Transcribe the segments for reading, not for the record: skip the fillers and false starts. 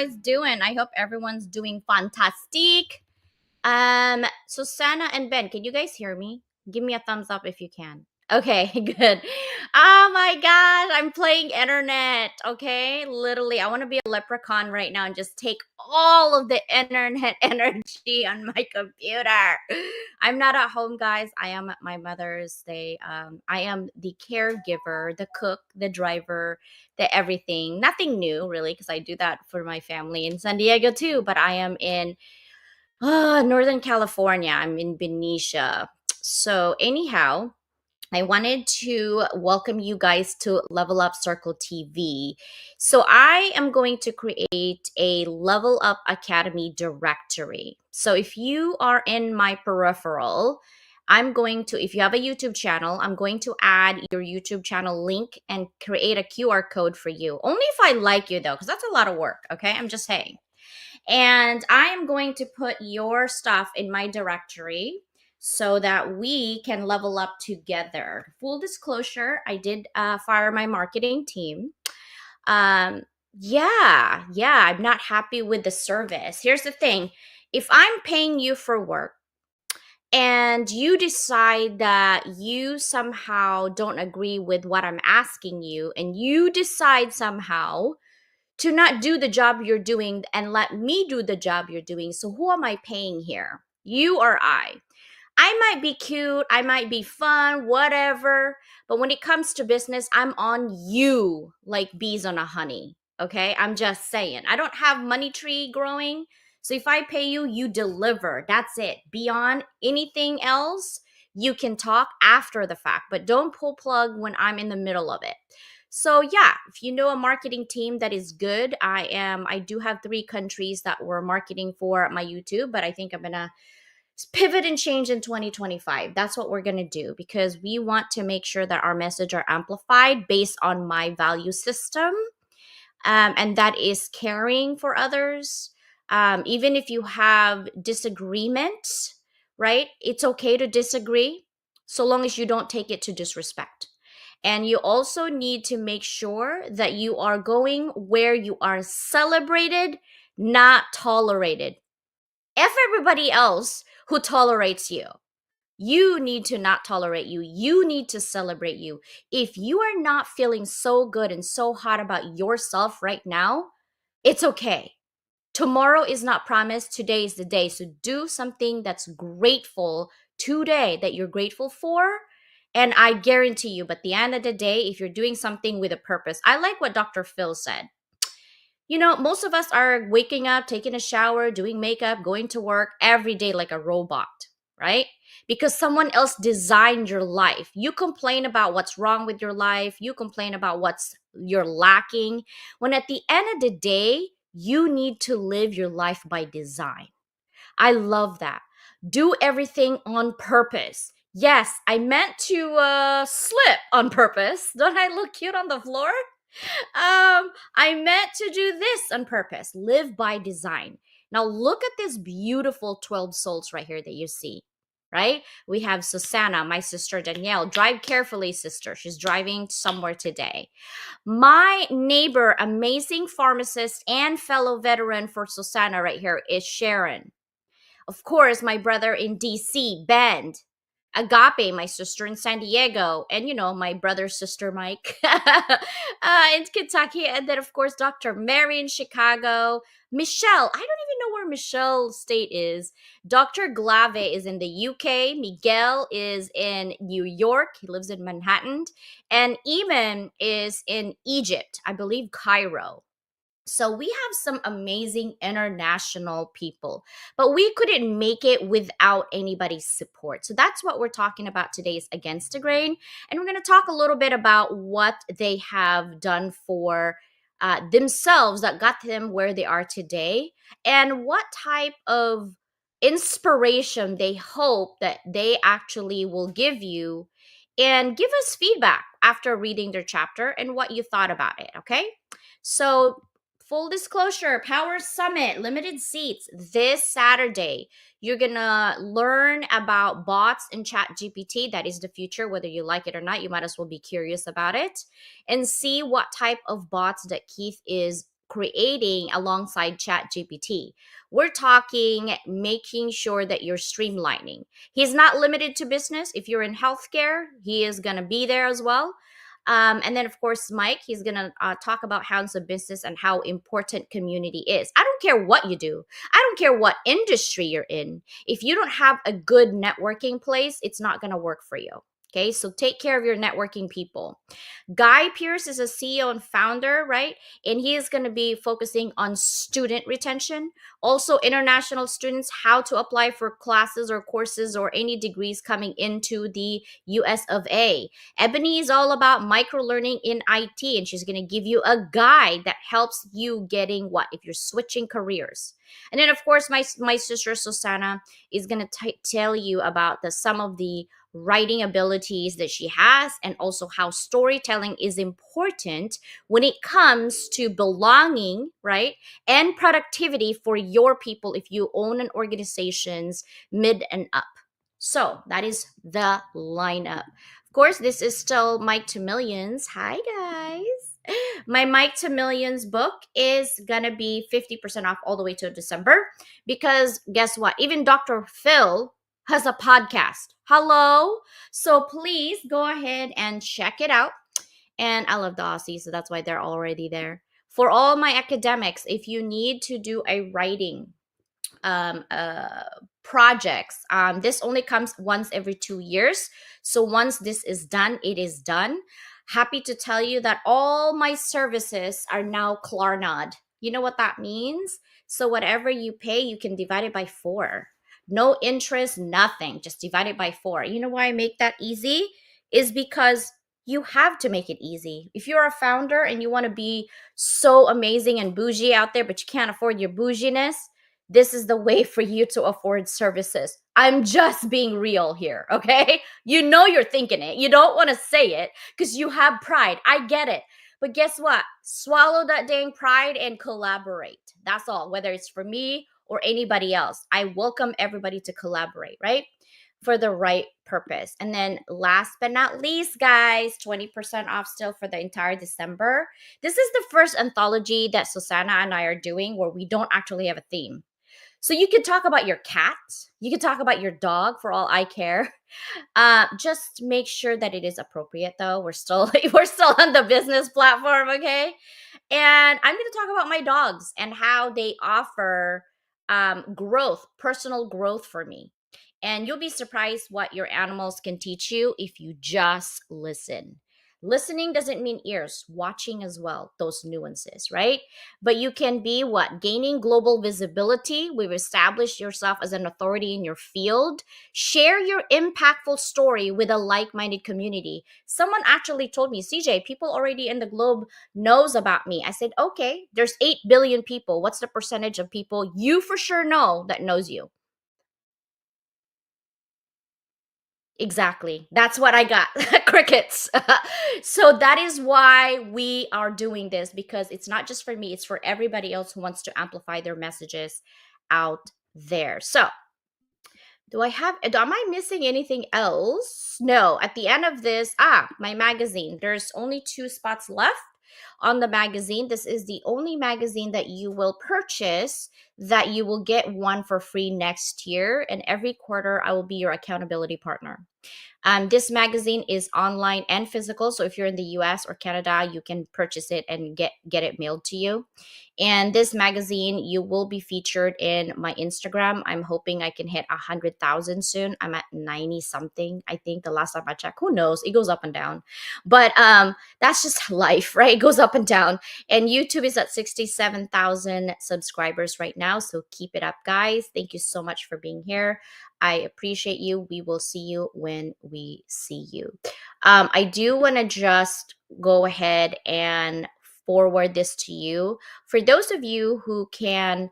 guys doing? I hope everyone's doing fantastic. Susanna and Ben, can you guys hear me? Give me a thumbs up if you can. Okay, good. Oh my gosh, I'm playing internet. Okay, literally, I want to be a leprechaun right now and just take all of the internet energy on my computer. I'm not at home, guys. I am at my mother's. I am the caregiver, the cook, the driver, the everything. Nothing new, really, because I do that for my family in San Diego too. But I am in Northern California. I'm in Benicia. So, anyhow, I wanted to welcome you guys to Level Up Circle TV. So, I am going to create a Level Up Academy directory. So, if you are in my peripheral, if you have a YouTube channel, I'm going to add your YouTube channel link and create a QR code for you. Only if I like you, though, because that's a lot of work. Okay. I'm just saying. And I am going to put your stuff in my directory so that we can level up together. Full disclosure, I did fire my marketing team. Yeah, I'm not happy with the service. Here's the thing. If I'm paying you for work and you decide that you somehow don't agree with what I'm asking you, and you decide somehow to not do the job you're doing and let me do the job you're doing. So who am I paying here? You or I? I might be cute, I might be fun, whatever. But when it comes to business, I'm on you like bees on a honey. Okay? I'm just saying. I don't have money tree growing. So if I pay you, you deliver. That's it. Beyond anything else, you can talk after the fact, but don't pull plug when I'm in the middle of it. So yeah, if you know a marketing team that is good, I do have 3 countries that we're marketing for my YouTube, but I think I'm gonna pivot and change in 2025. That's what we're gonna do because we want to make sure that our message are amplified based on my value system, and that is caring for others. Even if you have disagreement, right? It's okay to disagree, so long as you don't take it to disrespect. And you also need to make sure that you are going where you are celebrated, not tolerated. If everybody else who tolerates you, you need to not tolerate you. You need to celebrate you. If you are not feeling so good and so hot about yourself right now, it's okay. Tomorrow is not promised. Today is the day. So do something that's grateful today, that you're grateful for. And I guarantee you, but at the end of the day, if you're doing something with a purpose, I like what Dr. Phil said. You know, most of us are waking up, taking a shower, doing makeup, going to work every day like a robot, right? Because someone else designed your life. You complain about what's wrong with your life, you complain about what's you're lacking, when at the end of the day, you need to live your life by design. I love that. Do everything on purpose. Yes, I meant to slip on purpose. Don't I look cute on the floor? I meant to do this on purpose. Live by design. Now look at this beautiful 12 souls right here that you see. Right? We have Susanna, my sister Danielle. Drive carefully, sister. She's driving somewhere today. My neighbor, amazing pharmacist and fellow veteran for Susanna right here is Sharon. Of course, my brother in DC, Ben. Agape, my sister in San Diego, and my brother's sister Mike in Kentucky, and then of course Dr. Mary in Chicago. Michelle, I don't even know where Michelle's state is. Dr. Glave is in the UK. Miguel is in New York. He lives in Manhattan, and Eamon is in Egypt, I believe Cairo. So we have some amazing international people, but we couldn't make it without anybody's support. So that's what we're talking about today is Against the Grain. And we're going to talk a little bit about what they have done for themselves that got them where they are today, and what type of inspiration they hope that they actually will give you, and give us feedback after reading their chapter and what you thought about it. Okay. So full disclosure, Power Summit, limited seats this Saturday. You're going to learn about bots and Chat GPT. That is the future. Whether you like it or not, you might as well be curious about it and see what type of bots that Keith is creating alongside ChatGPT. We're talking making sure that you're streamlining. He's not limited to business. If you're in healthcare, he is going to be there as well. And then, of course, Mike, he's going to talk about hounds of business and how important community is. I don't care what you do, I don't care what industry you're in. If you don't have a good networking place, it's not going to work for you. Okay, so take care of your networking people. Guy Pierce is a CEO and founder, right? And he is going to be focusing on student retention, also international students, how to apply for classes or courses or any degrees coming into the US of A. Ebony is all about micro learning in IT, and she's going to give you a guide that helps you getting what if you're switching careers. And then, of course, my sister Susanna is going to tell you about some of the writing abilities that she has, and also how storytelling is important when it comes to belonging, right? And productivity for your people if you own an organization's mid and up. So that is the lineup. Of course, this is still Mike to Millions. Hi, guys. My Mike to Millions book is going to be 50% off all the way to December because guess what? Even Dr. Phil has a podcast. Hello. So please go ahead and check it out. And I love the Aussies, so that's why they're already there. For all my academics, if you need to do a writing um, uh, projects, this only comes once every 2 years. So once this is done, it is done. Happy to tell you that all my services are now Klarnad. You know what that means? So whatever you pay, you can divide it by 4. No interest, nothing. Just divide it by 4. You know why I make that easy? Is because you have to make it easy. If you're a founder and you want to be so amazing and bougie out there, but you can't afford your bouginess, this is the way for you to afford services. I'm just being real here, okay? You know you're thinking it. You don't want to say it because you have pride. I get it. But guess what? Swallow that dang pride and collaborate. That's all, whether it's for me or anybody else. I welcome everybody to collaborate, right? For the right purpose. And then last but not least, guys, 20% off still for the entire December. This is the first anthology that Susanna and I are doing where we don't actually have a theme. So you could talk about your cat, you could talk about your dog for all I care. Just make sure that it is appropriate though. We're still on the business platform, okay? And I'm going to talk about my dogs and how they offer growth, personal growth for me. And you'll be surprised what your animals can teach you if you just listen. Listening doesn't mean ears, watching as well, those nuances, right? But you can be what? Gaining global visibility. We've established yourself as an authority in your field. Share your impactful story with a like-minded community. Someone actually told me, CJ, people already in the globe knows about me. I said, okay, there's 8 billion people. What's the percentage of people you for sure know that knows you? Exactly. That's what I got. Crickets. So that is why we are doing this because it's not just for me, it's for everybody else who wants to amplify their messages out there. So, am I missing anything else? No, at the end of this, my magazine. There's only 2 spots left on the magazine. This is the only magazine that you will purchase that you will get one for free next year. And every quarter, I will be your accountability partner. This magazine is online and physical. So if you're in the US or Canada, you can purchase it and get it mailed to you. And this magazine, you will be featured in my Instagram. I'm hoping I can hit 100,000 soon. I'm at 90 something. I think the last time I checked, who knows? It goes up and down. But that's just life, right? It goes up and down. And YouTube is at 67,000 subscribers right now. So keep it up, guys. Thank you so much for being here. I appreciate you. We will see you when we see you. I do want to just go ahead and forward this to you. For those of you who can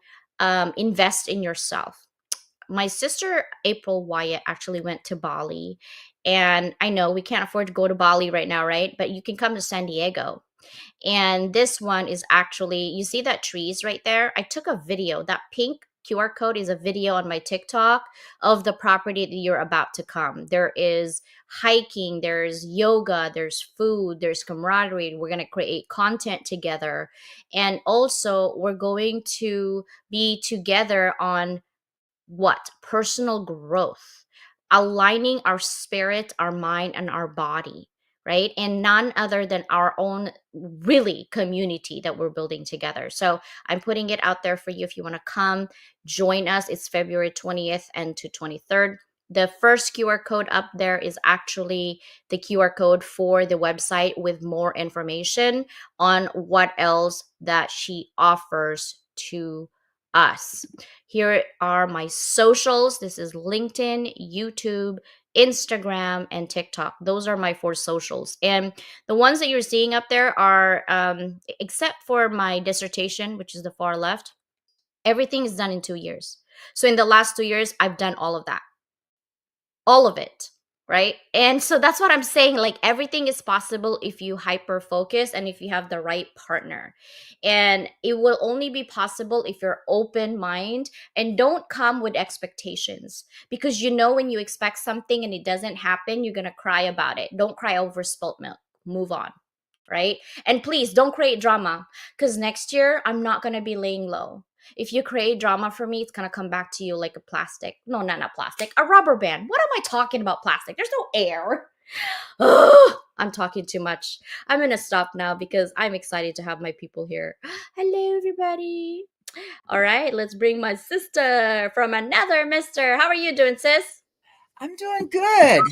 invest in yourself, my sister April Wyatt actually went to Bali. And I know we can't afford to go to Bali right now, right? But you can come to San Diego. And this one is actually, you see that trees right there? I took a video, that pink QR code is a video on my TikTok of the property that you're about to come. There is hiking, there's yoga, there's food, there's camaraderie. We're going to create content together. And also, we're going to be together on what? Personal growth, aligning our spirit, our mind, and our body, right? And none other than our own really community that we're building together. So I'm putting it out there for you if you want to come join us. It's February 20th and to 23rd. The first QR code up there is actually the QR code for the website with more information on what else that she offers to us. Here are my socials. This is LinkedIn, YouTube, Instagram, and TikTok. Those are my four socials. And the ones that you're seeing up there are, except for my dissertation, which is the far left, everything is done in 2 years. So in the last 2 years, I've done all of it, right? And so that's what I'm saying, like everything is possible if you hyper focus and if you have the right partner. And it will only be possible if you're open mind and don't come with expectations, because when you expect something and it doesn't happen, you're going to cry about it. Don't cry over spilt milk. Move on, right? And please don't create drama, because next year I'm not going to be laying low. If you create drama for me, it's gonna come back to you like a plastic. No, not plastic. A rubber band. What am I talking about? Plastic. There's no air. Ugh, I'm talking too much. I'm gonna stop now because I'm excited to have my people here. Hello, everybody. All right, let's bring my sister from another mister. How are you doing, sis? I'm doing good.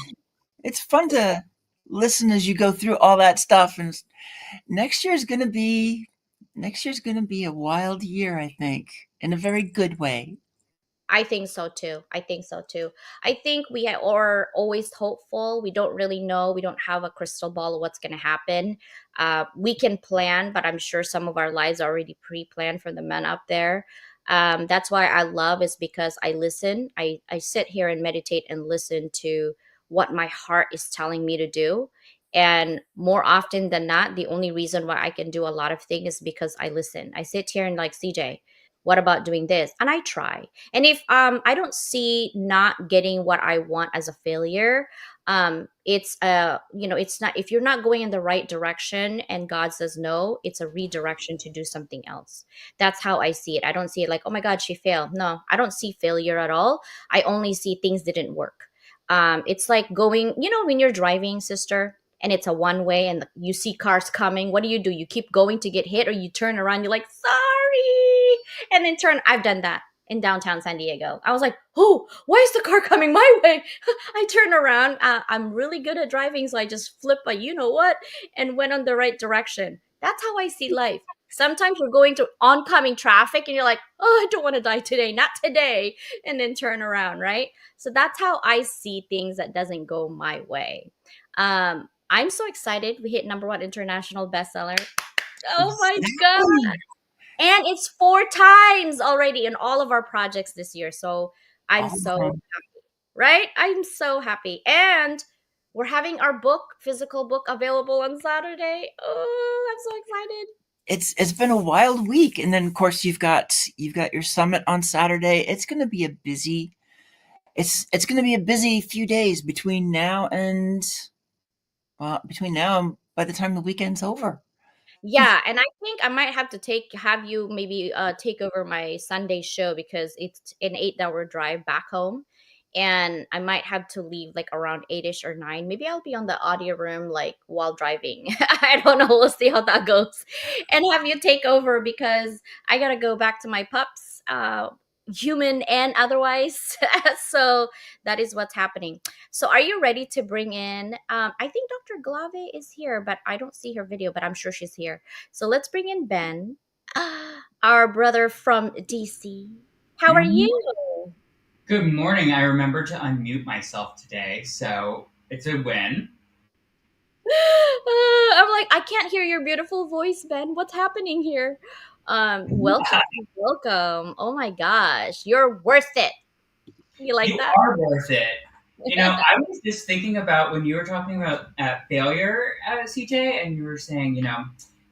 It's fun to listen as you go through all that stuff. And next year's going to be next year's going to be a wild year, I think, in a very good way. I think so too. I think so too. I think we are always hopeful. We don't really know. We don't have a crystal ball of what's going to happen. We can plan, but I'm sure some of our lives are already pre-planned for the men up there. That's why I love is because I listen. I sit here and meditate and listen to what my heart is telling me to do. And more often than not, the only reason why I can do a lot of things is because I listen. I sit here and like, CJ, what about doing this? And I try. And if I don't see not getting what I want as a failure, it's it's not, if you're not going in the right direction and God says no, it's a redirection to do something else. That's how I see it. I don't see it like, oh my God, she failed. No, I don't see failure at all. I only see things didn't work. It's like going, when you're driving, sister, and it's a one way and you see cars coming, what do? You keep going to get hit, or you turn around, you're like, sorry, and then turn. I've done that in downtown San Diego. I was like, oh, why is the car coming my way? I turn around. I'm really good at driving, so I just flip a you know what and went on the right direction. That's how I see life. Sometimes we're going to oncoming traffic and you're like, oh, I don't want to die today, not today, and then turn around, right? So that's how I see things that doesn't go my way. I'm so excited. We hit number one international bestseller. Oh my God. Exactly. And it's 4 times already in all of our projects this year. So I'm so Awesome. right. I'm so happy. And we're having our book, physical book, available on Saturday. Oh, I'm so excited. It's been a wild week, and then of course you've got your summit on Saturday. It's going to be a busy. It's going to be a busy few days between now and by the time the weekend's over. Yeah, and I think I might have to have you maybe take over my Sunday show because it's an 8 hour drive back home. And I might have to leave like around 8ish or 9. Maybe I'll be on the audio room like while driving. I don't know. We'll see how that goes. And have you take over because I gotta go back to my pups, human and otherwise. So that is what's happening. So are you ready to bring in I think Dr. Glave is here, but I don't see her video, but I'm sure she's here. So let's bring in Ben, our brother from DC. How are Mhm. you? Good morning. I remembered to unmute myself today, so it's a win. I'm like, I can't hear your beautiful voice, Ben. What's happening here? Welcome, welcome. Oh my gosh, you're worth it. You like You that? are worth it. I was just thinking about when you were talking about failure, CJ, and you were saying,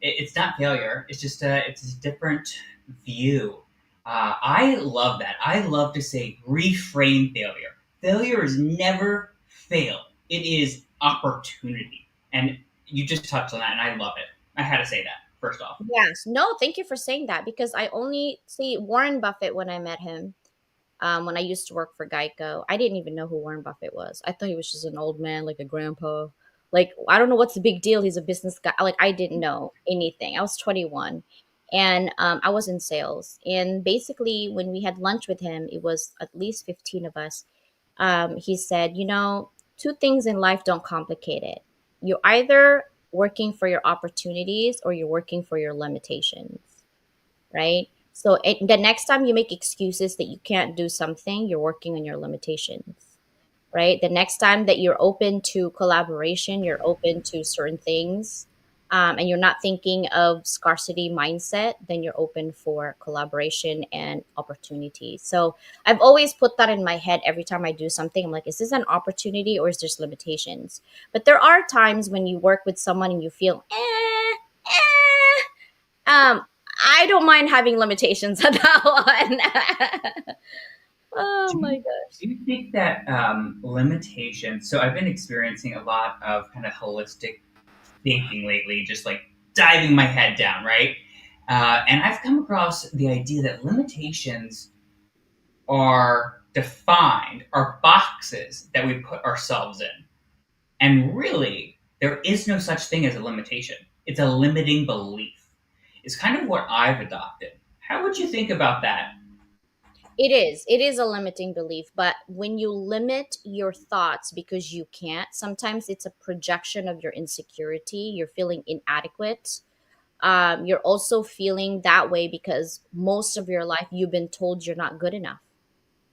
it's not failure. It's just it's a different view. I love that. I love to say reframe failure. Failure is never fail. It is opportunity. And you just touched on that, and I love it. I had to say that first off. Yes. No, thank you for saying that because I only see Warren Buffett when I met him. When I used to work for Geico, I didn't even know who Warren Buffett was. I thought he was just an old man, like a grandpa. Like, I don't know what's the big deal. He's a business guy. Like, I didn't know anything. I was 21 and I was in sales. And basically, when we had lunch with him, it was at least 15 of us. He said, two things in life don't complicate it. You're either working for your opportunities or you're working for your limitations, right? So the next time you make excuses that you can't do something, you're working on your limitations, right? The next time that you're open to collaboration, you're open to certain things, and you're not thinking of scarcity mindset, then you're open for collaboration and opportunity. So I've always put that in my head every time I do something. I'm like, is this an opportunity or is there limitations? But there are times when you work with someone and you feel, um, I don't mind having limitations on that one. Oh Do my you, gosh. do you think that limitations? So I've been experiencing a lot of kind of holistic thinking lately, just like diving my head down, right? And I've come across the idea that limitations are defined, are boxes that we put ourselves in. And really, there is no such thing as a limitation. It's a limiting belief. It's kind of what I've adopted. How would you think about that? It is. It is a limiting belief. But when you limit your thoughts because you can't, sometimes it's a projection of your insecurity. You're feeling inadequate. You're also feeling that way because most of your life you've been told you're not good enough.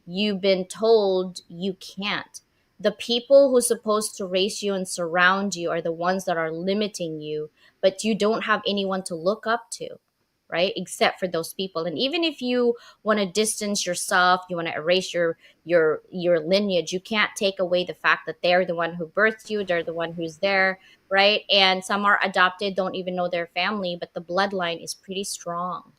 You've been told you can't. The people who's supposed to raise you and surround you are the ones that are limiting you, but you don't have anyone to look up to, right? Except for those people. And even if you want to distance yourself, you want to erase your lineage, you can't take away the fact that they're the one who birthed you, they're the one who's there, right? And some are adopted, don't even know their family, but the bloodline is pretty strong,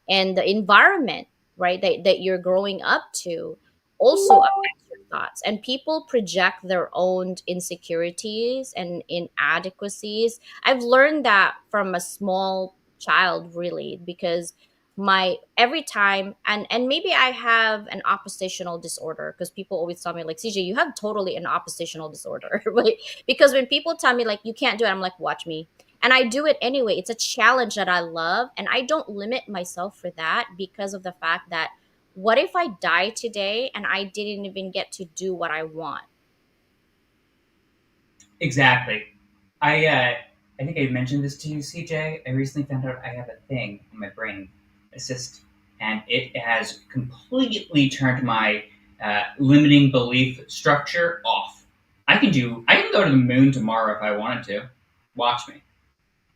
and the environment, right, that you're growing up to also affects your thoughts, and people project their own insecurities and inadequacies. I've learned that from a small child, really, because my every time, and maybe I have an oppositional disorder, because people always tell me like, CJ, you have totally an oppositional disorder. Right? Because when people tell me like you can't do it, I'm like, watch me, and I do it anyway. It's a challenge that I love, and I don't limit myself for that because of the fact that what if I die today and I didn't even get to do what I want? Exactly. I think I mentioned this to you, CJ. I recently found out I have a thing in my brain, a cyst, and it has completely turned my limiting belief structure off. I can go to the moon tomorrow if I wanted to. Watch me.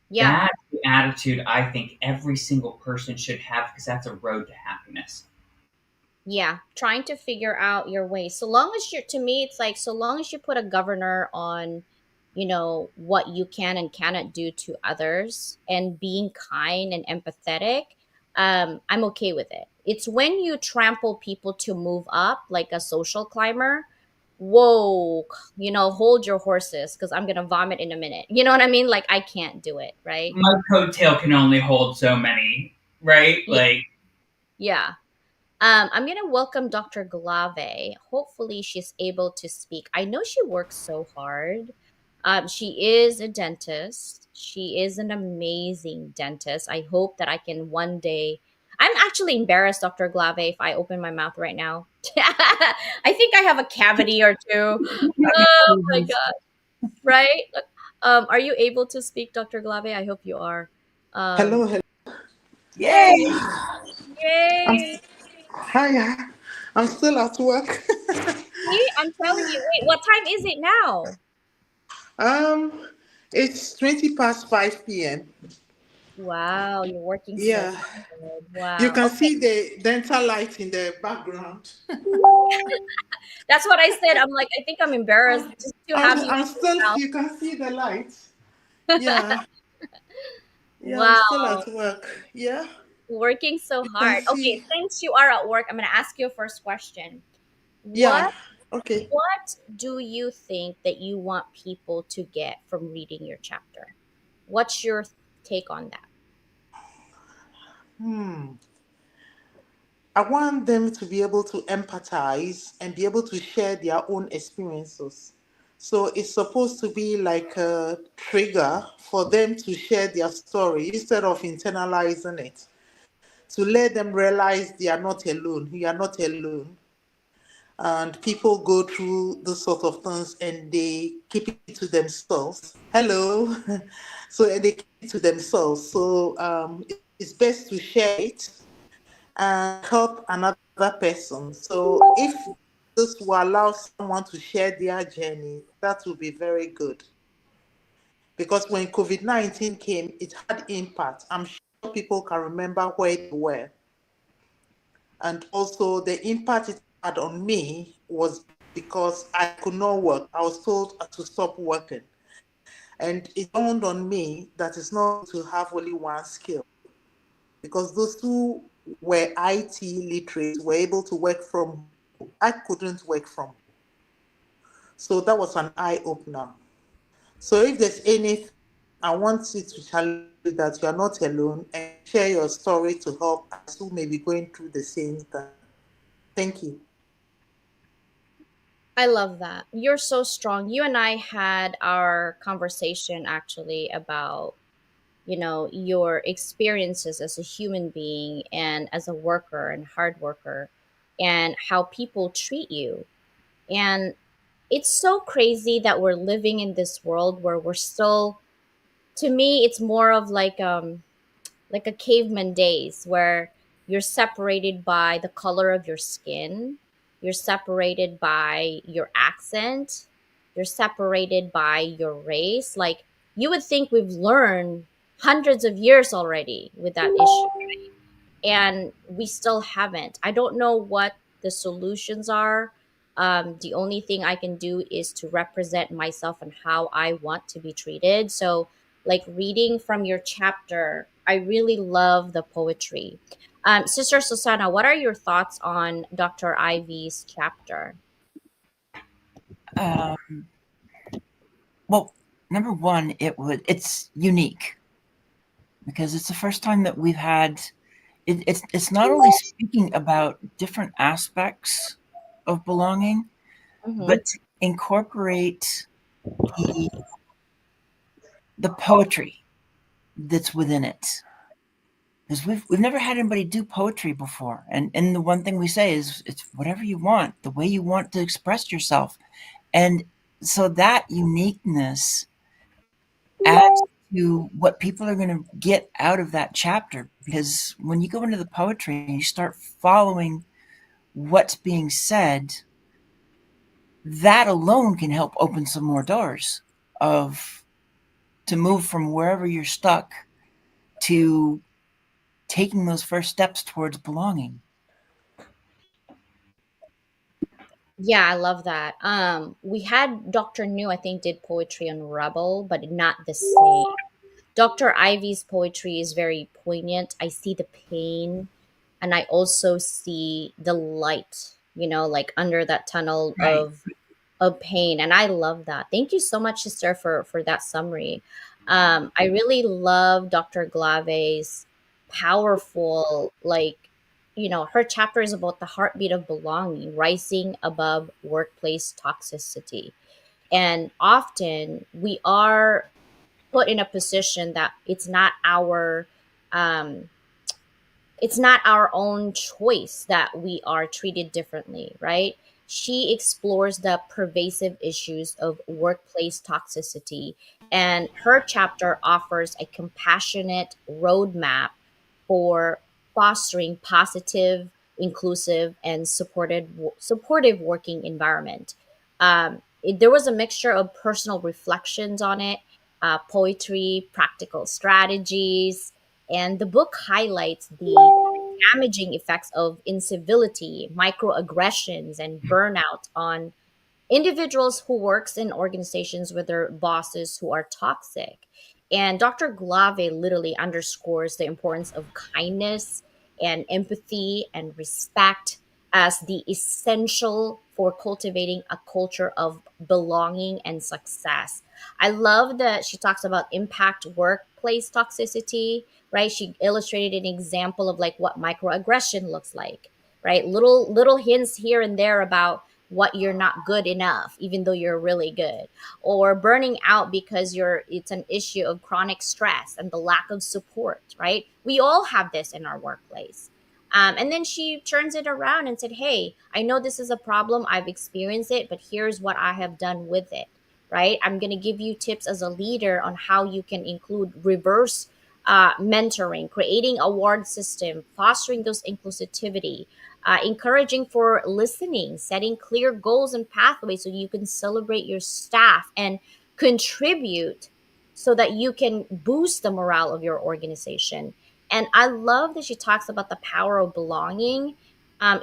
Yeah, That's the attitude I think every single person should have because that's a road to happiness. yeah. Trying to figure out your way. So long as you're, to me, it's like, so long as you put a governor on, what you can and cannot do to others and being kind and empathetic, I'm okay with it. It's when you trample people to move up like a social climber. Whoa, hold your horses because I'm gonna vomit in a minute. You know what I mean? Like, I can't do it, right? My coattail can only hold so many, right? Yeah. Like, Yeah. I'm gonna welcome Dr. Glave. Hopefully, she's able to speak. I know she works so hard. She is a dentist. She is an amazing dentist. I hope that I can one day. I'm actually embarrassed, Dr. Glave, if I open my mouth right now. I think I have a cavity or two. Oh my God. Right? Are you able to speak, Dr. Glave? I hope you are. Hello, hello. Hey, Yay! I'm yay. hi. I'm still at work. See, I'm telling you. Wait, what time is it now? um, it's 20 past 5 p.m. Wow, you're working so Yeah, good. you Wow. can Okay. see the dental light in the background. That's what I said. I'm like, I think I'm embarrassed just to have you I'm still. out. You can see the light. Yeah, yeah. I'm still Wow. at work. Yeah. Working so You can hard. Okay, see. since you are at work, I'm going to ask you a first question. Yeah. What Okay. what do you think that you want people to get from reading your chapter? What's your take on that? Hmm. I want them to be able to empathize and be able to share their own experiences. So it's supposed to be like a trigger for them to share their story instead of internalizing it. To let them realize they are not alone. You are not alone. And people go through this sort of things and they keep it to themselves. Hello. So and they keep it to themselves. So it's best to share it and help another person. So if this will allow someone to share their journey, that will be very good. Because when COVID-19 came, it had impact. I'm sure people can remember where they were. And also the impact it had on me was because I could not work. I was told to stop working. And it dawned on me that it's not to have only one skill. Because those who were IT literate were able to work from home. I couldn't work from home. So that was an eye opener. So if there's anything, I want you to challenge you that you are not alone and share your story to help others who may be going through the same thing. Thank you. I love that. You're so strong. You and I had our conversation actually about, your experiences as a human being and as a worker and hard worker and how people treat you. And it's so crazy that we're living in this world where we're still, to me it's more of like a caveman days where you're separated by the color of your skin, you're separated by your accent, you're separated by your race. Like, you would think we've learned hundreds of years already with that issue, and we still haven't. I don't know what the solutions are. The only thing I can do is to represent myself and how I want to be treated. So, like reading from your chapter, I really love the poetry. Sister Susanna, what are your thoughts on Dr. Ivy's chapter? Um, well, number one, it's unique because it's the first time that we've had it's not only speaking about different aspects of belonging, Mm-hmm. but to incorporate the the poetry that's within it. Because we've never had anybody do poetry before, and the one thing we say is it's whatever you want, the way you want to express yourself, and so that uniqueness adds to what people are going to get out of that chapter. Because when you go into the poetry and you start following what's being said, that alone can help open some more doors of to move from wherever you're stuck to taking those first steps towards belonging. Yeah, I love that. We had Dr. New, I think, did poetry on Rebel, but not the same. Dr. Ivy's poetry is very poignant. I see the pain and I also see the light, like under that tunnel Right. of pain. And I love that. Thank you so much, sister, for that summary. I really love Dr. Glave's powerful, like, her chapter is about the heartbeat of belonging, rising above workplace toxicity. And often we are put in a position that um it's not our own choice that we are treated differently, right? She explores the pervasive issues of workplace toxicity, and her chapter offers a compassionate roadmap for fostering positive, inclusive, and supportive working environment. There was a mixture of personal reflections on it, poetry, practical strategies, and the book highlights the damaging effects of incivility, microaggressions, and burnout on individuals who works in organizations with their bosses who are toxic. And Dr. Glave literally underscores the importance of kindness and empathy and respect as the essential for cultivating a culture of belonging and success. I love that she talks about impact workplace toxicity, right? She illustrated an example of like what microaggression looks like, right? Little hints here and there about what you're not good enough, even though you're really good, or burning out because it's an issue of chronic stress and the lack of support, right? We all have this in our workplace. And then she turns it around and said, hey, I know this is a problem, I've experienced it, but here's what I have done with it, right? I'm going to give you tips as a leader on how you can include reverse mentoring, creating award system, fostering those inclusivity, encouraging for listening, setting clear goals and pathways so you can celebrate your staff and contribute so that you can boost the morale of your organization. And I love that she talks about the power of belonging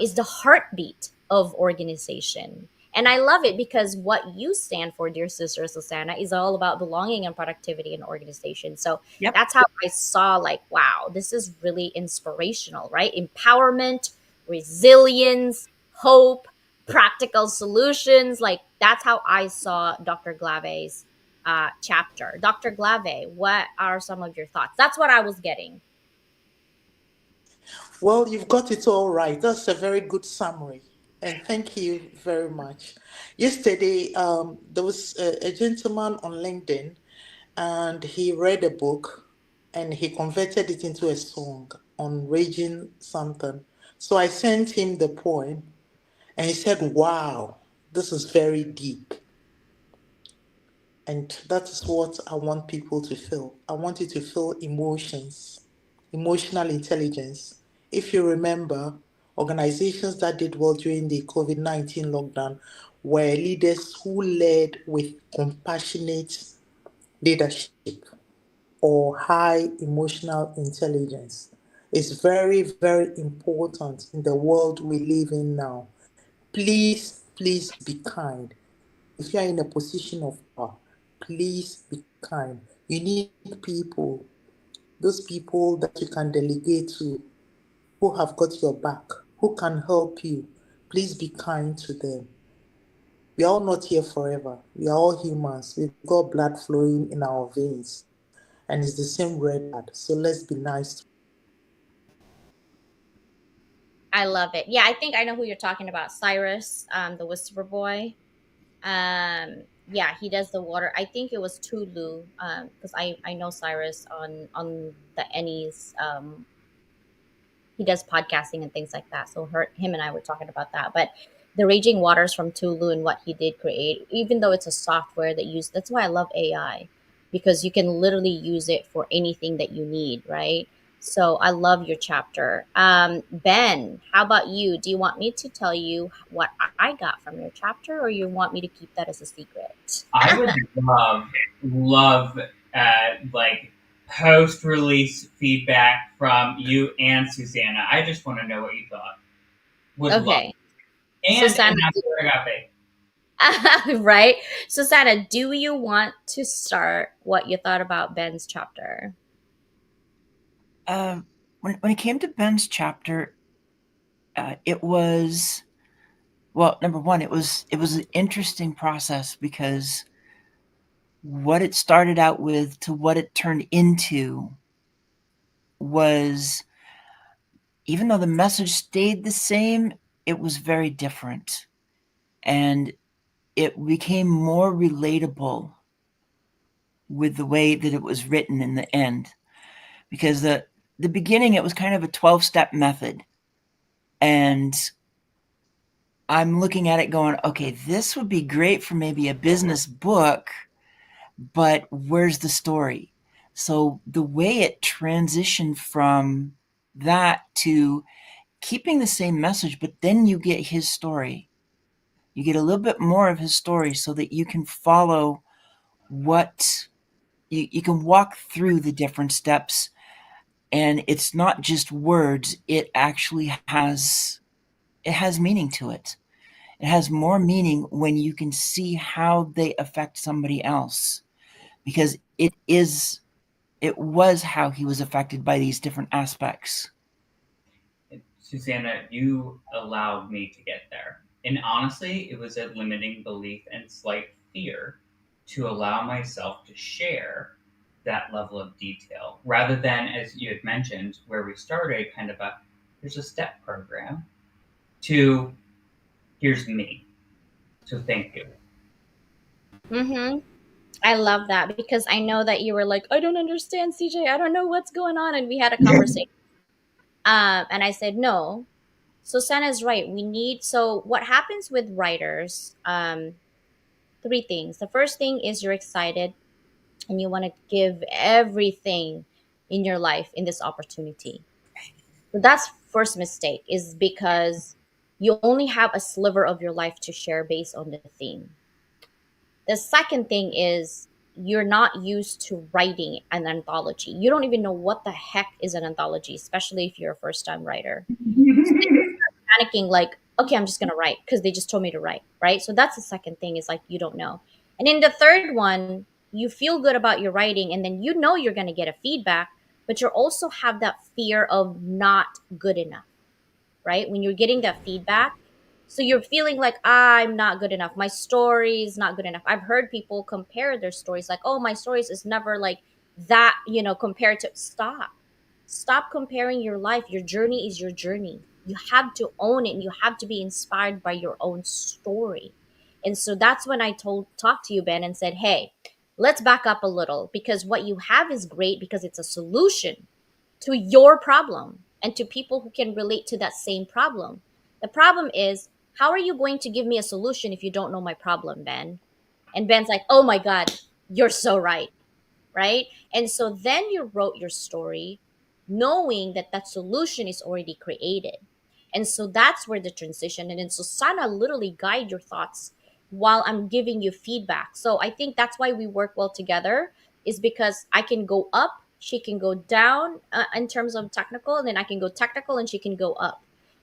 is the heartbeat of organization. And I love it because what you stand for, dear sister Susanna, is all about belonging and productivity in organization. So Yep. that's how I saw, like, wow, this is really inspirational, right? Empowerment, resilience, hope, practical solutions. Like, that's how I saw Dr. Glave's chapter. Dr. Glave, what are some of your thoughts? That's what I was getting. Well, you've got it all right. That's a very good summary. And thank you very much. Yesterday, there was a gentleman on LinkedIn, and he read a book and he converted it into a song on raging something. So I sent him the poem and he said, wow, this is very deep. And that is what I want people to feel. I want you to feel emotions, emotional intelligence. If you remember, organizations that did well during the COVID-19 lockdown were leaders who led with compassionate leadership or high emotional intelligence. It's very, very important in the world we live in now. Please, please be kind. If you are in a position of power, please be kind. You need people, those people that you can delegate to, who have got your back, who can help you. Please be kind to them. We are all not here forever. We are all humans. We've got blood flowing in our veins, and it's the same red blood. So let's be nice to. I love it. Yeah, I think I know who you're talking about. Cyrus, the Whisper Boy. Yeah, he does the water. I think it was Tulu, because I know Cyrus on the Ennies. He does podcasting and things like that. So him and I were talking about that. But the Raging Waters from Tulu and what he did create, even though it's a software that's why I love AI, because you can literally use it for anything that you need, right? So I love your chapter. Ben, how about you? Do you want me to tell you what I got from your chapter, or you want me to keep that as a secret? I would love, like post-release feedback from you and Susanna. I just want to know what you thought. Would love. Okay. And Susanna, after Agape. right? Susanna, do you want to start what you thought about Ben's chapter? When it came to Ben's chapter, it was, well, number one, it was an interesting process because what it started out with to what it turned into was, even though the message stayed the same, it was very different. And it became more relatable with the way that it was written in the end. Because the beginning, it was kind of a 12-step method. And I'm looking at it going, okay, this would be great for maybe a business book, but where's the story? So the way it transitioned from that to keeping the same message, but then you get his story. You get a little bit more of his story so that you can follow what you can walk through the different steps. And it's not just words, it actually has meaning to it. It has more meaning when you can see how they affect somebody else, because it is it was how he was affected by these different aspects. Susanna, you allowed me to get there. And honestly, it was a limiting belief and slight fear to allow myself to share that level of detail rather than, as you had mentioned, where we started, kind of there's a step program to here's me. So thank you. Mm-hmm. I love that because I know that you were like, I don't understand, CJ. I don't know what's going on. And we had a conversation. And I said, no. So Sana's right. So what happens with writers, three things. The first thing is you're excited and you want to give everything in your life in this opportunity. So that's first mistake is because you only have a sliver of your life to share based on the theme. The second thing is you're not used to writing an anthology. You don't even know what the heck is an anthology, especially if you're a first time writer. So then you start panicking, like, okay, I'm just going to write because they just told me to write, right? So that's the second thing is like, you don't know. And then the third one, you feel good about your writing and then you know you're going to get a feedback, but you also have that fear of not good enough, right? When you're getting that feedback, so you're feeling like I'm not good enough. My story is not good enough. I've heard people compare their stories like, oh, my stories is never like that, compared to stop. Stop comparing your life. Your journey is your journey. You have to own it and you have to be inspired by your own story. And so that's when I talked to you, Ben, and said, hey, let's back up a little because what you have is great because it's a solution to your problem and to people who can relate to that same problem. The problem is, how are you going to give me a solution if you don't know my problem, Ben? And Ben's like, oh my God, you're so right. Right. And so then you wrote your story knowing that that solution is already created. And so that's where the transition. And then so Sana literally guide your thoughts while I'm giving you feedback. So I think that's why we work well together is because I can go up, she can go down in terms of technical, and then I can go technical and she can go up.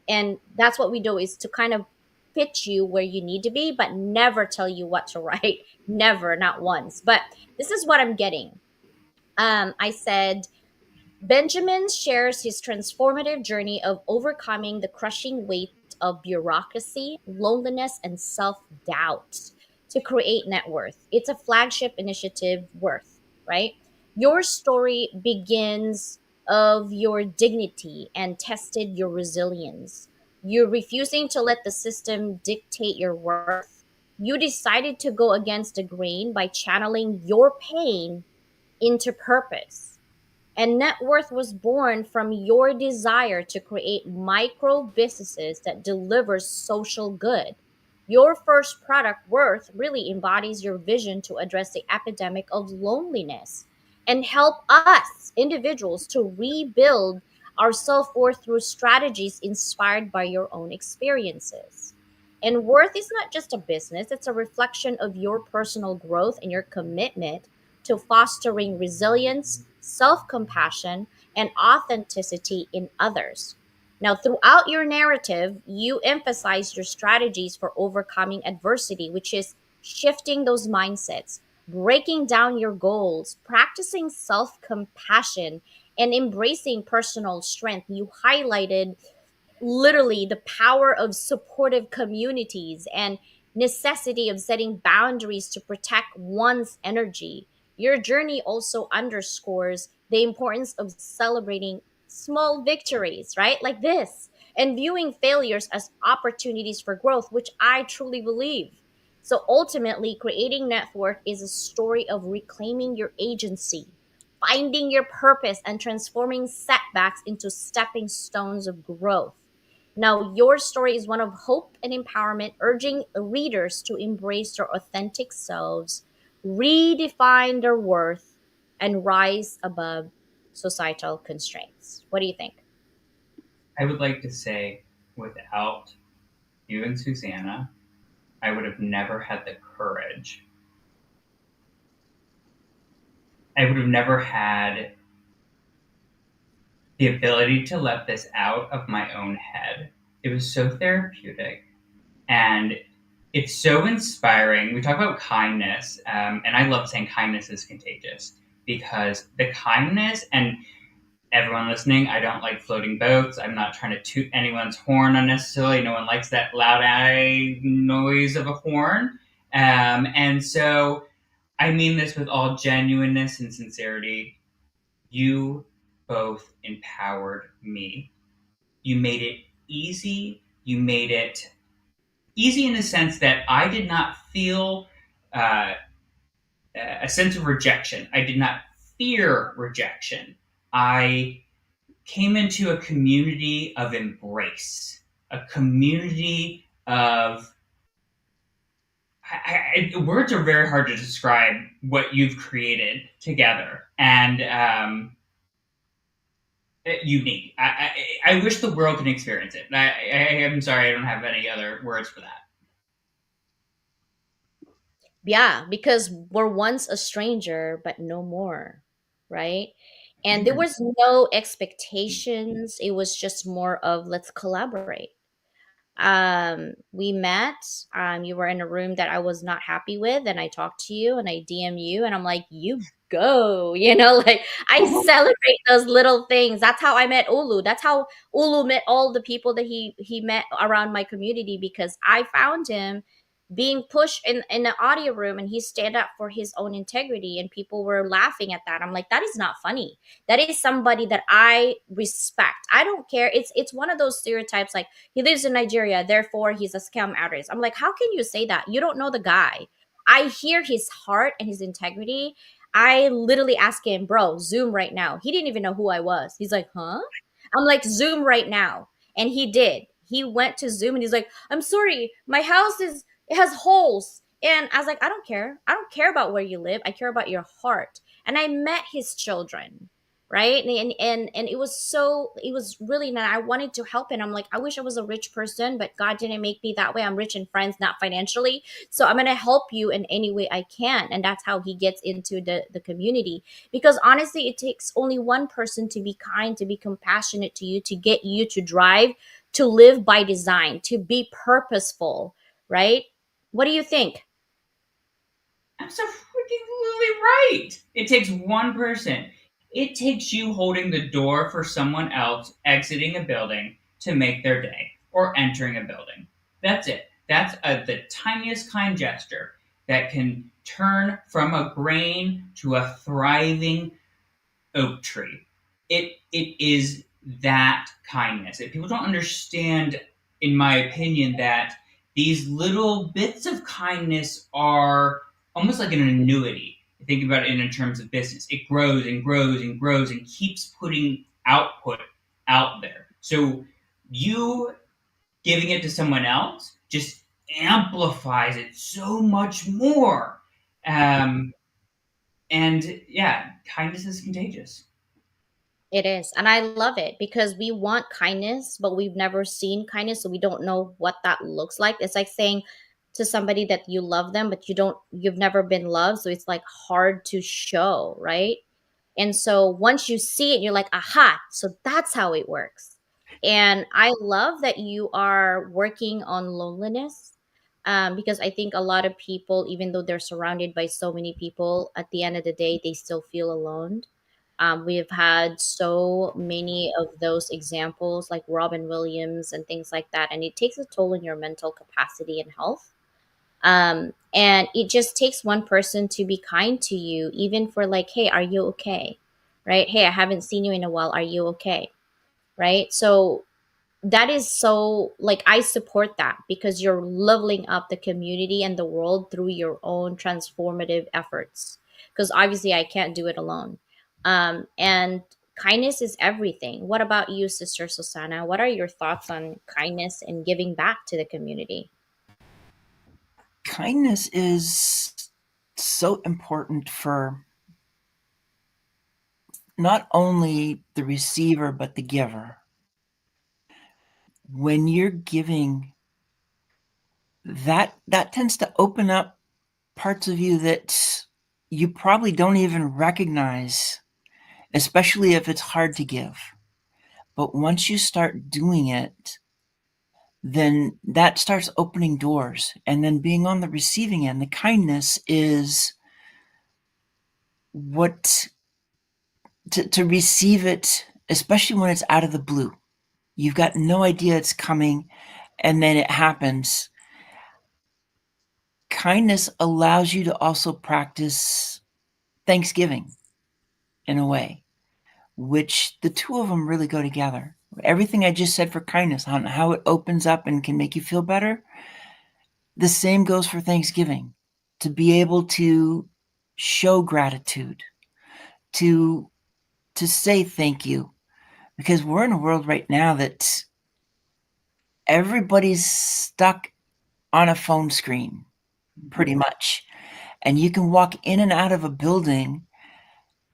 And that's what we do is to kind of pitch you where you need to be, but never tell you what to write. Never, not once. But this is what I'm getting. I said, Benjamin shares his transformative journey of overcoming the crushing weight of bureaucracy, loneliness, and self doubt to create net worth. It's a flagship initiative, Worth, right? Your story begins of your dignity and tested your resilience. You're refusing to let the system dictate your worth. You decided to go against the grain by channeling your pain into purpose. And net worth was born from your desire to create micro businesses that deliver social good. Your first product, Worth, really embodies your vision to address the epidemic of loneliness and help us individuals to rebuild our self worth through strategies inspired by your own experiences. And Worth is not just a business, it's a reflection of your personal growth and your commitment to fostering resilience, self compassion, and authenticity in others. Now, throughout your narrative, you emphasize your strategies for overcoming adversity, which is shifting those mindsets, breaking down your goals, practicing self compassion, and embracing personal strength. You highlighted literally the power of supportive communities and necessity of setting boundaries to protect one's energy. Your journey also underscores the importance of celebrating small victories, right? Like this, and viewing failures as opportunities for growth, which I truly believe. So ultimately, creating network is a story of reclaiming your agency, finding your purpose, and transforming setbacks into stepping stones of growth. Now, your story is one of hope and empowerment, urging readers to embrace their authentic selves, redefine their worth, and rise above societal constraints. What do you think? I would like to say, without you and Susanna, I would have never had the courage. I would have never had the ability to let this out of my own head. It was so therapeutic and it's so inspiring. We talk about kindness, and I love saying kindness is contagious. because the kindness, and everyone listening, I don't like floating boats. I'm not trying to toot anyone's horn unnecessarily. No one likes that loud noise of a horn. And so I mean this with all genuineness and sincerity. You both empowered me. You made it easy. You made it easy in the sense that I did not feel uh, a sense of rejection. I did not fear rejection. I came into a community of embrace, a community of words are very hard to describe what you've created together, and unique. I wish the world could experience it. I'm sorry, I don't have any other words for that. Yeah, because we're once a stranger, but no more, right? And there was no expectations. It was just more of let's collaborate. We met. You were in a room that I was not happy with, and I talked to you and I DM you, and I'm like, you go, like I celebrate those little things. That's how I met Ulu. That's how Ulu met all the people that he met around my community, because I found him being pushed in the audio room, and he stand up for his own integrity, and people were laughing at that. I'm like, that is not funny. That is somebody that I respect. I don't care. It's one of those stereotypes, like he lives in Nigeria, therefore he's a scam artist. I'm like, how can you say that? You don't know the guy. I hear his heart and his integrity. I literally asked him, bro, Zoom right now. He didn't even know who I was. He's like, huh? I'm like, Zoom right now. And he did. He went to Zoom and he's like, I'm sorry, my house it has holes. And I was like, I don't care. I don't care about where you live. I care about your heart. And I met his children, right? And it was really nice. I wanted to help him. I'm like, I wish I was a rich person, but God didn't make me that way. I'm rich in friends, not financially. So I'm gonna help you in any way I can. And that's how he gets into the community. Because honestly, it takes only one person to be kind, to be compassionate to you, to get you to drive, to live by design, to be purposeful, right? What do you think? I'm so freaking right. It takes one person. It takes you holding the door for someone else exiting a building to make their day or entering a building. That's it. That's the tiniest kind gesture that can turn from a grain to a thriving oak tree. It is that kindness. If people don't understand, in my opinion, that these little bits of kindness are almost like an annuity. Think about it in terms of business. It grows and grows and grows and keeps putting output out there. So you giving it to someone else just amplifies it so much more. And yeah, kindness is contagious. It is. And I love it because we want kindness, but we've never seen kindness. So we don't know what that looks like. It's like saying to somebody that you love them, but you've never been loved. So it's like hard to show, right? And so once you see it, you're like, aha, so that's how it works. And I love that you are working on loneliness, because I think a lot of people, even though they're surrounded by so many people, at the end of the day, they still feel alone. We've had so many of those examples, like Robin Williams and things like that. And it takes a toll on your mental capacity and health. And it just takes one person to be kind to you, even for like, hey, are you okay? Right? Hey, I haven't seen you in a while. Are you okay? Right? So that is so, like, I support that because you're leveling up the community and the world through your own transformative efforts. Because obviously, I can't do it alone. And kindness is everything. What about you, Sister Susanna? What are your thoughts on kindness and giving back to the community? Kindness is so important for not only the receiver, but the giver. When you're giving, that tends to open up parts of you that you probably don't even recognize, especially if it's hard to give. But once you start doing it, then that starts opening doors. And then being on the receiving end, the kindness is what to receive it, especially when it's out of the blue. You've got no idea it's coming, and then it happens. Kindness allows you to also practice Thanksgiving in a way, which the two of them really go together. Everything I just said for kindness, on how it opens up and can make you feel better, the same goes for Thanksgiving. To be able to show gratitude, to say thank you, because we're in a world right now that everybody's stuck on a phone screen, pretty much. And you can walk in and out of a building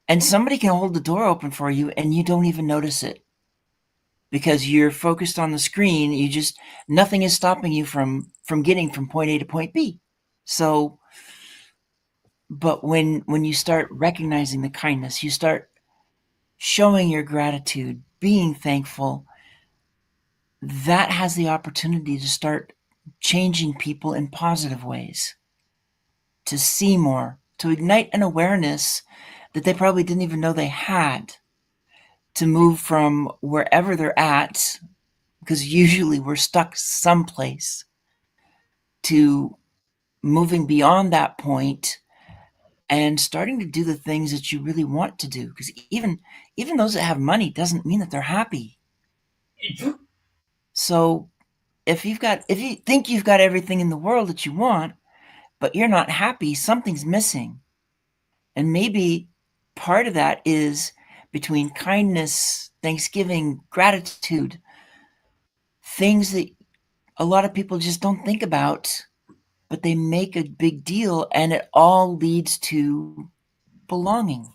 and somebody can hold the door open for you and you don't even notice it because you're focused on the screen. Nothing is stopping you from getting from point A to point B. So, but when you start recognizing the kindness, you start showing your gratitude, being thankful, that has the opportunity to start changing people in positive ways, to see more, to ignite an awareness that they probably didn't even know they had, to move from wherever they're at, because usually we're stuck someplace, to moving beyond that point and starting to do the things that you really want to do. Because even those that have money doesn't mean that they're happy. So if you think you've got everything in the world that you want, but you're not happy, something's missing. And maybe part of that is between kindness, Thanksgiving, gratitude, things that a lot of people just don't think about, but they make a big deal, and it all leads to belonging.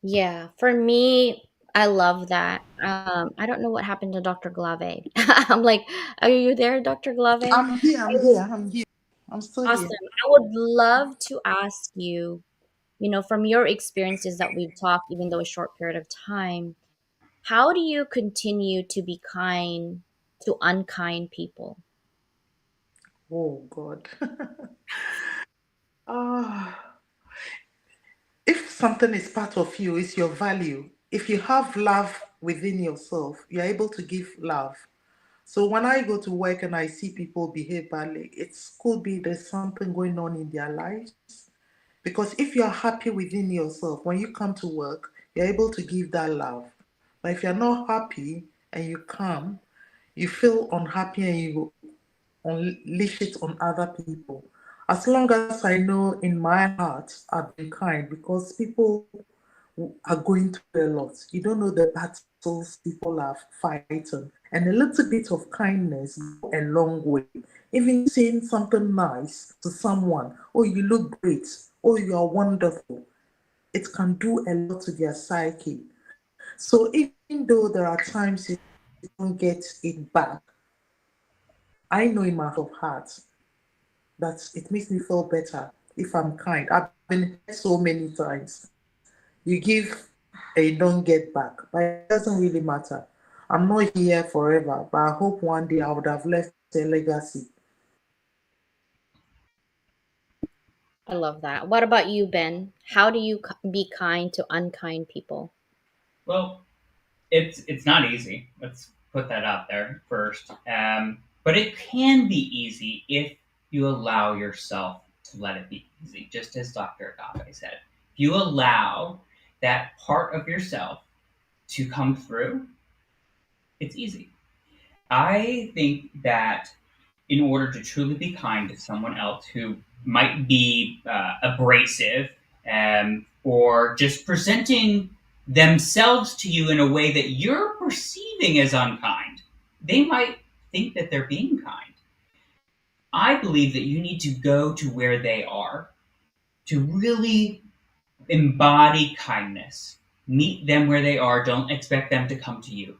Yeah, for me, I love that. I don't know what happened to Dr. Glave. I'm like, are you there, Dr. Glave? I'm here, I'm here, I'm here. I'm still Awesome. here. I would love to ask you, from your experiences that we've talked, even though a short period of time, how do you continue to be kind to unkind people? Oh God. Ah, if something is part of you, it's your value. If you have love within yourself, you're able to give love. So when I go to work and I see people behave badly, it could be there's something going on in their lives. Because if you're happy within yourself, when you come to work, you're able to give that love. But if you're not happy and you come, you feel unhappy and you unleash it on other people. As long as I know in my heart I've been kind, because people are going through a lot. You don't know the battles people are fighting. And a little bit of kindness go a long way. Even saying something nice to someone, oh, you look great, oh, you are wonderful, it can do a lot to their psyche. So even though there are times you don't get it back, I know in my heart of hearts that it makes me feel better if I'm kind. I've been hurt so many times. You give and you don't get back, but it doesn't really matter. I'm not here forever, but I hope one day I would have left a legacy. I love that. What about you, Ben? How do you be kind to unkind people? Well, it's not easy. Let's put that out there first. But it can be easy if you allow yourself to let it be easy, just as Dr. Agave said. If you allow that part of yourself to come through, it's easy. I think that in order to truly be kind to someone else who might be abrasive, or just presenting themselves to you in a way that you're perceiving as unkind, they might think that they're being kind. I believe that you need to go to where they are to really embody kindness. Meet them where they are. Don't expect them to come to you.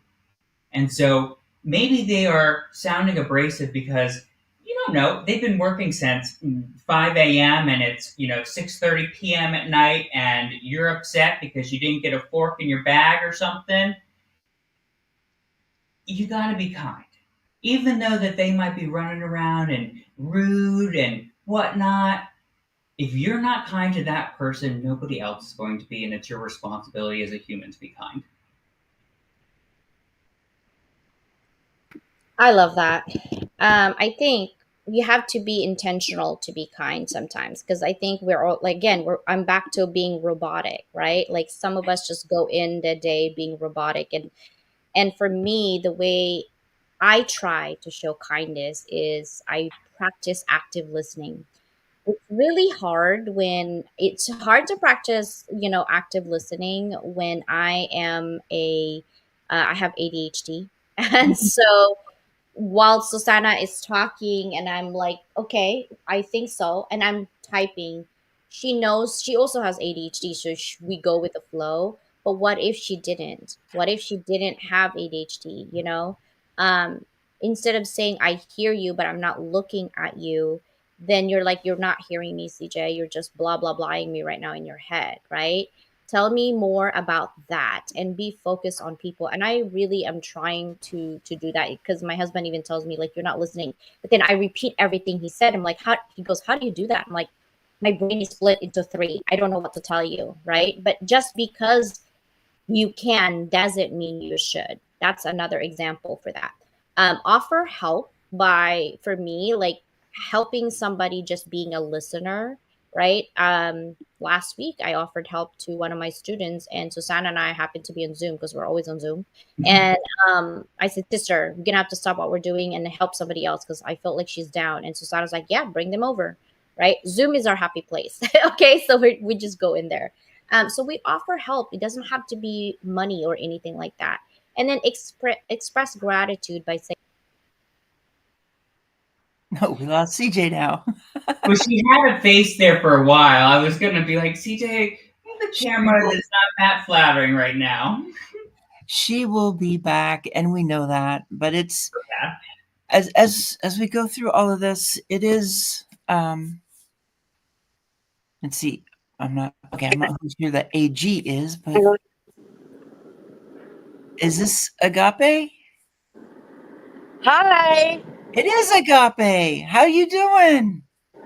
And so maybe they are sounding abrasive because you don't know, they've been working since 5 a.m. and it's 6:30 p.m. at night, and you're upset because you didn't get a fork in your bag or something. You got to be kind, even though that they might be running around and rude and whatnot. if you're not kind to that person, nobody else is going to be, and it's your responsibility as a human to be kind. I love that. I think you have to be intentional to be kind sometimes, because I think we're all like, again, I'm back to being robotic, right? Like some of us just go in the day being robotic, and for me, the way I try to show kindness is I practice active listening. It's really hard when it's hard to practice, active listening when I have ADHD. And so while Susanna is talking and I'm like, okay, I think so, and I'm typing, she knows she also has ADHD, so we go with the flow. But what if she didn't? What if she didn't have ADHD, Um, Instead of saying, I hear you, but I'm not looking at you, then you're like, you're not hearing me, CJ. You're just blah, blah, blahing me right now in your head, right? Tell me more about that and be focused on people. And I really am trying to do that, because my husband even tells me, like, you're not listening. But then I repeat everything he said. I'm like, how? He goes, how do you do that? I'm like, my brain is split into three. I don't know what to tell you, right? But just because you can doesn't mean you should. That's another example for that. Offer help by, for me, like helping somebody, just being a listener, right? Last week I offered help to one of my students, and Susanna and I happened to be on Zoom because we're always on Zoom. And I said, sister, we're gonna have to stop what we're doing and help somebody else because I felt like she's down. And Susanna's like, yeah, bring them over, right? Zoom is our happy place. Okay, so we just go in there. So we offer help. It doesn't have to be money or anything like that. And then express gratitude by saying, No, we lost CJ now. Well, she had a face there for a while. I was going to be like, CJ, the camera is not that flattering right now. She will be back, and we know that. But it's Yeah. as we go through all of this, it is. Let's see. I'm not sure that AG is, but is this Agape? Hi. It is Agape. How you doing?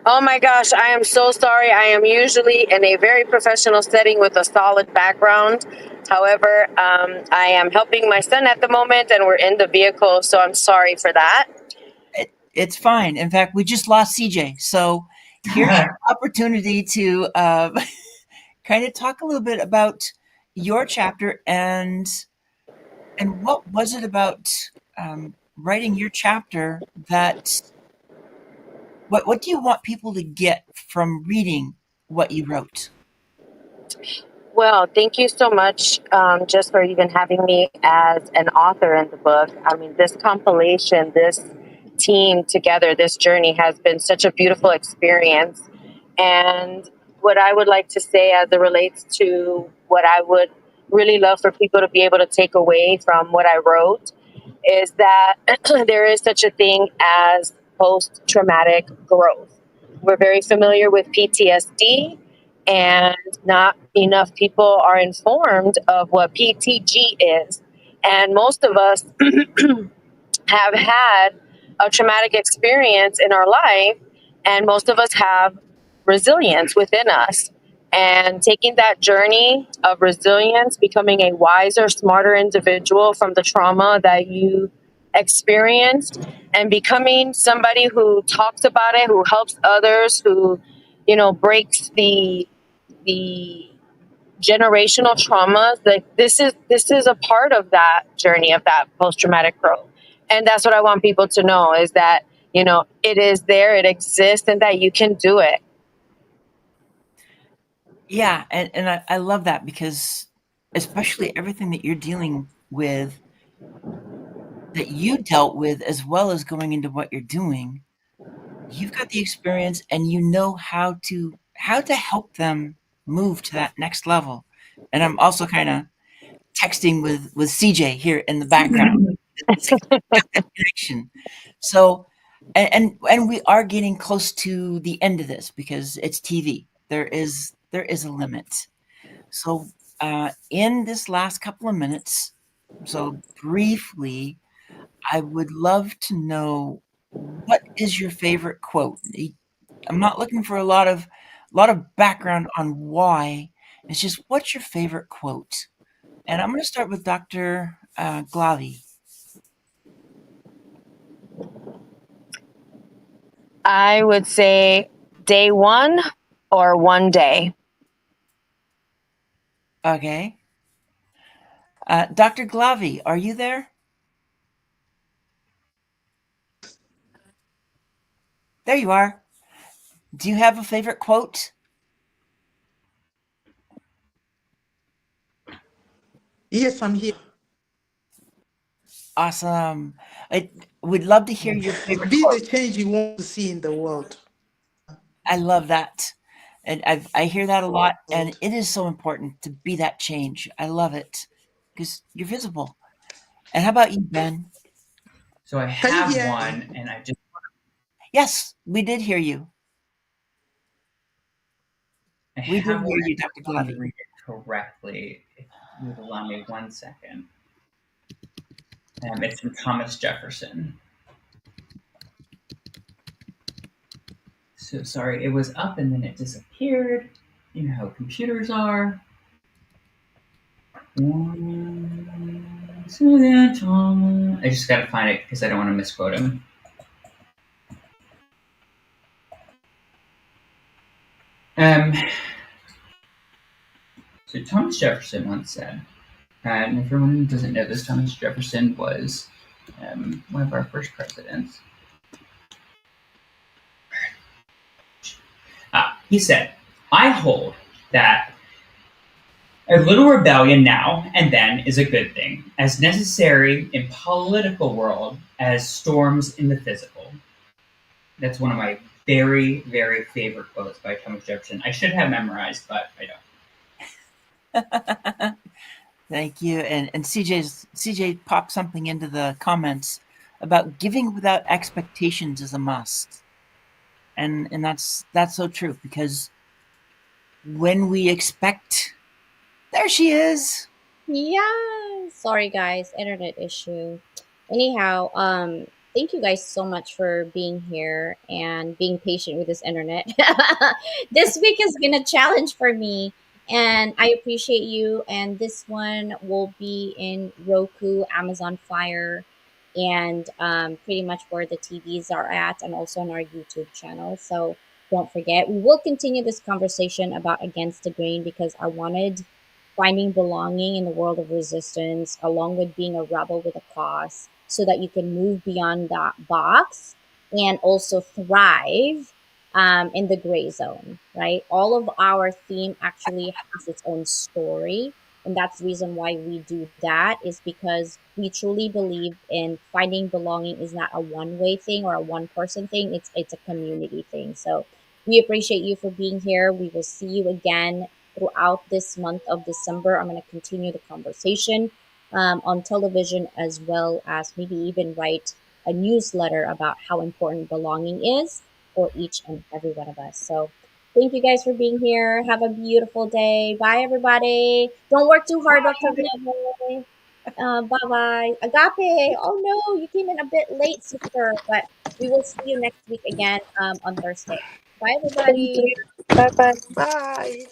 Oh my gosh, I am so sorry. I am usually in a very professional setting with a solid background. However, I am helping my son at the moment and we're in the vehicle, so I'm sorry for that. It's fine. In fact, we just lost CJ. So here's your opportunity to kind of talk a little bit about your chapter and what was it about writing your chapter that what do you want people to get from reading what you wrote? Well, thank you so much just for even having me as an author in the book. I mean, this compilation, this team together, this journey has been such a beautiful experience. And what I would like to say as it relates to what I would really love for people to be able to take away from what I wrote is that there is such a thing as post traumatic growth. We're very familiar with PTSD, and not enough people are informed of what PTG is. And most of us have had a traumatic experience in our life, and most of us have resilience within us. And taking that journey of resilience, becoming a wiser, smarter individual from the trauma that you experienced, and becoming somebody who talks about it, who helps others, who, breaks the generational traumas. Like this is a part of that journey of that post-traumatic growth. And that's what I want people to know is that, it is there, it exists, and that you can do it. Yeah, and I love that because especially everything that you're dealing with, that you dealt with, as well as going into what you're doing, you've got the experience and you know how to help them move to that next level. And I'm also kind of texting with CJ here in the background. It's that connection. So, and we are getting close to the end of this because it's TV. There is a limit. So, in this last couple of minutes, so briefly, I would love to know, what is your favorite quote? I'm not looking for a lot of lot of background on why. It's just, what's your favorite quote? And I'm going to start with Dr. Glavi. I would say day one or one day. Okay. Dr. Glavi, are you there? There you are. Do you have a favorite quote? Yes, I'm here. Awesome. I would love to hear your favorite Be quote. the change you want to see in the world. I love that. And I hear that a lot. And it is so important to be that change. I love it because you're visible. And how about you, Ben? So I Can you have hear one, me? and I just Yes, we did hear you. I We did have hear one. you, Dr. I want to Glavi. read it correctly. If you would allow me 1 second. It's from Thomas Jefferson. So sorry, it was up and then it disappeared. You know how computers are. I just gotta find it because I don't want to misquote him. So Thomas Jefferson once said, and if everyone doesn't know this, Thomas Jefferson was one of our first presidents. He said, I hold that a little rebellion now and then is a good thing, as necessary in political world as storms in the physical. That's one of my very, very favorite quotes by Thomas Jefferson. I should have memorized, but I don't. Thank you. And CJ popped something into the comments about giving without expectations is a must. And that's so true, because when we expect, there she is. Yeah, sorry guys, internet issue. Anyhow, thank you guys so much for being here and being patient with this internet. This week has been a challenge for me, and I appreciate you. And this one will be in Roku, Amazon Fire, and pretty much where the TVs are at, and also on our YouTube channel. So don't forget, we will continue this conversation about Against the Grain because I wanted finding belonging in the world of resistance, along with being a rebel with a cause, so that you can move beyond that box and also thrive in the gray zone, right? All of our theme actually has its own story. And that's the reason why we do that, is because we truly believe in finding belonging is not a one way thing or a one person thing. It's a community thing. So we appreciate you for being here. We will see you again throughout this month of December. I'm going to continue the conversation on television, as well as maybe even write a newsletter about how important belonging is for each and every one of us. So thank you guys for being here. Have a beautiful day. Bye, everybody. Don't work too hard, Dr. Vinay. Bye bye. Agape. Oh no, you came in a bit late, sister, but we will see you next week again on Thursday. Bye, Thank everybody. you. Bye bye. Bye.